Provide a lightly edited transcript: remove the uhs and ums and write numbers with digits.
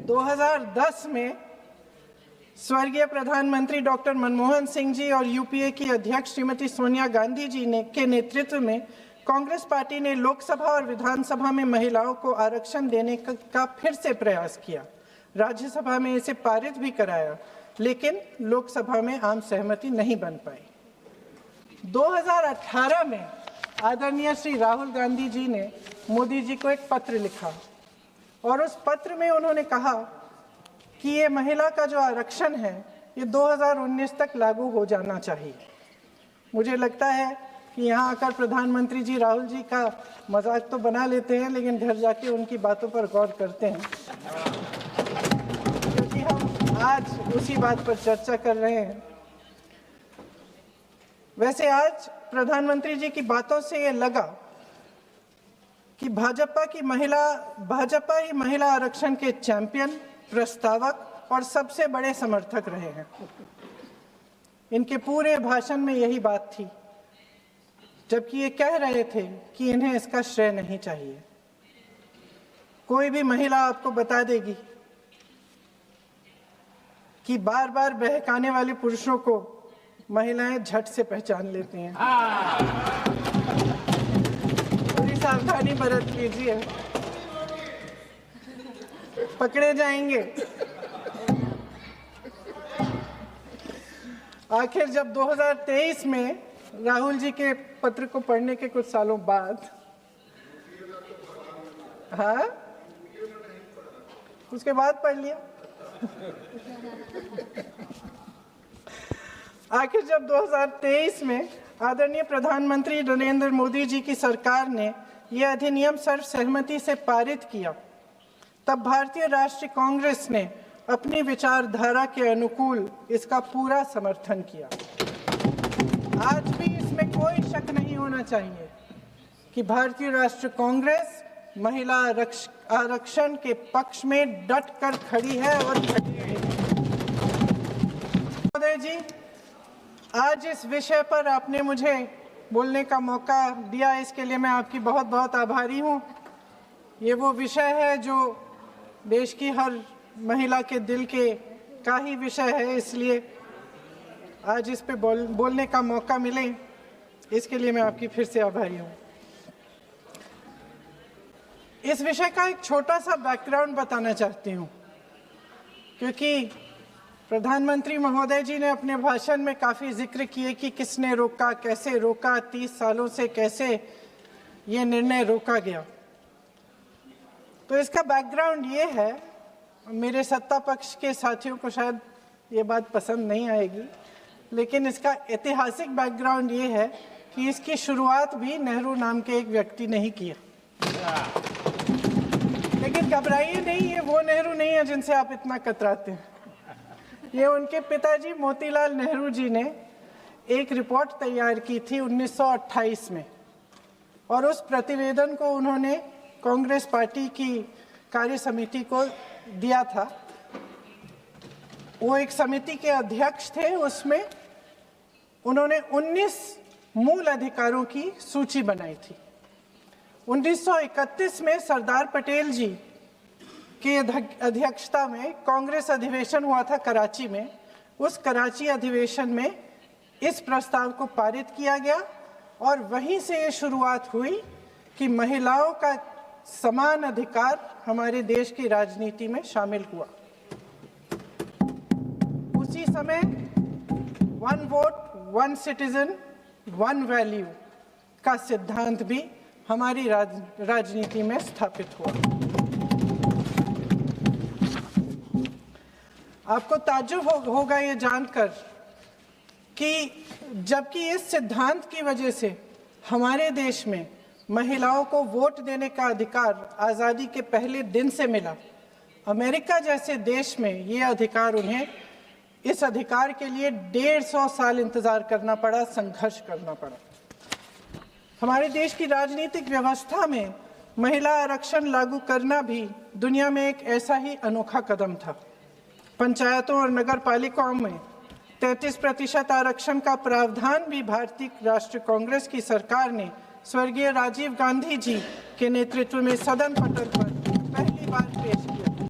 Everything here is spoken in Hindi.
2010 में स्वर्गीय प्रधानमंत्री डॉक्टर मनमोहन सिंह जी और यूपीए की अध्यक्ष श्रीमती सोनिया गांधी जी के नेतृत्व में कांग्रेस पार्टी ने लोकसभा और विधानसभा में महिलाओं को आरक्षण देने का फिर से प्रयास किया। राज्यसभा में इसे पारित भी कराया, लेकिन लोकसभा में आम सहमति नहीं बन पाई। 2018 में आदरणीय श्री राहुल गांधी जी ने मोदी जी को एक पत्र लिखा और उस पत्र में उन्होंने कहा कि ये महिला का जो आरक्षण है ये 2019 तक लागू हो जाना चाहिए। मुझे लगता है कि यहाँ आकर प्रधानमंत्री जी राहुल जी का मजाक तो बना लेते हैं, लेकिन घर जाके उनकी बातों पर गौर करते हैं, क्योंकि हम आज उसी बात पर चर्चा कर रहे हैं। वैसे आज प्रधानमंत्री जी की बातों से ये लगा कि भाजपा ही महिला आरक्षण के चैंपियन, प्रस्तावक और सबसे बड़े समर्थक रहे हैं। इनके पूरे भाषण में यही बात थी, जबकि ये कह रहे थे कि इन्हें इसका श्रेय नहीं चाहिए। कोई भी महिला आपको बता देगी कि बार बार बहकाने वाले पुरुषों को महिलाएं झट से पहचान लेती हैं। थोड़ी सावधानी बरत लीजिए, पकड़े जाएंगे। आखिर जब 2023 में राहुल जी के पत्र को पढ़ने के कुछ सालों बाद, हाँ, उसके बाद पढ़ लिया। आखिर जब 2023 में आदरणीय प्रधानमंत्री नरेंद्र मोदी जी की सरकार ने यह अधिनियम सर्वसहमति से पारित किया, तब भारतीय राष्ट्रीय कांग्रेस ने अपनी विचारधारा के अनुकूल इसका पूरा समर्थन किया। आज भी इसमें कोई शक नहीं होना चाहिए कि भारतीय राष्ट्रीय कांग्रेस महिला आरक्षण के पक्ष में डट कर खड़ी है और खड़ी रहेगी। महोदय जी, आज इस विषय पर आपने मुझे बोलने का मौका दिया, इसके लिए मैं आपकी बहुत बहुत आभारी हूँ। ये वो विषय है जो देश की हर महिला के दिल के का ही विषय है, इसलिए आज इस पे बोलने का मौका मिले, इसके लिए मैं आपकी फिर से आभारी हूँ। इस विषय का एक छोटा सा बैकग्राउंड बताना चाहती हूँ, क्योंकि प्रधानमंत्री महोदय जी ने अपने भाषण में काफ़ी जिक्र किए कि किसने रोका, कैसे रोका, 30 सालों से कैसे ये निर्णय रोका गया। तो इसका बैकग्राउंड ये है, मेरे सत्ता पक्ष के साथियों को शायद ये बात पसंद नहीं आएगी, लेकिन इसका ऐतिहासिक बैकग्राउंड ये है कि इसकी शुरुआत भी नेहरू नाम के एक व्यक्ति ने ही किया। लेकिन घबराइए नहीं, ये वो नेहरू नहीं है जिनसे आप इतना कतराते हैं। ये उनके पिताजी मोतीलाल नेहरू जी ने एक रिपोर्ट तैयार की थी 1928 में, और उस प्रतिवेदन को उन्होंने कांग्रेस पार्टी की कार्य समिति को दिया था। वो एक समिति के अध्यक्ष थे, उसमें उन्होंने 19 मूल अधिकारों की सूची बनाई थी। 1931 में सरदार पटेल जी की अध्यक्षता में कांग्रेस अधिवेशन हुआ था कराची में। उस कराची अधिवेशन में इस प्रस्ताव को पारित किया गया और वहीं से ये शुरुआत हुई कि महिलाओं का समान अधिकार हमारे देश की राजनीति में शामिल हुआ। उसी समय 1 वोट 1 सिटीजन 1 वैल्यू का सिद्धांत भी हमारी राजनीति में स्थापित हुआ। आपको ताज्जुब होगा ये जानकर कि जबकि इस सिद्धांत की वजह से हमारे देश में महिलाओं को वोट देने का अधिकार आज़ादी के पहले दिन से मिला, अमेरिका जैसे देश में ये अधिकार उन्हें इस अधिकार के लिए 150 साल इंतजार करना पड़ा, संघर्ष करना पड़ा। हमारे देश की राजनीतिक व्यवस्था में महिला आरक्षण लागू करना भी दुनिया में एक ऐसा ही अनोखा कदम था। पंचायतों और नगर पालिकाओं में 33% आरक्षण का प्रावधान भी भारतीय राष्ट्रीय कांग्रेस की सरकार ने स्वर्गीय राजीव गांधी जी के नेतृत्व में सदन पटल पर पहली बार पेश किया।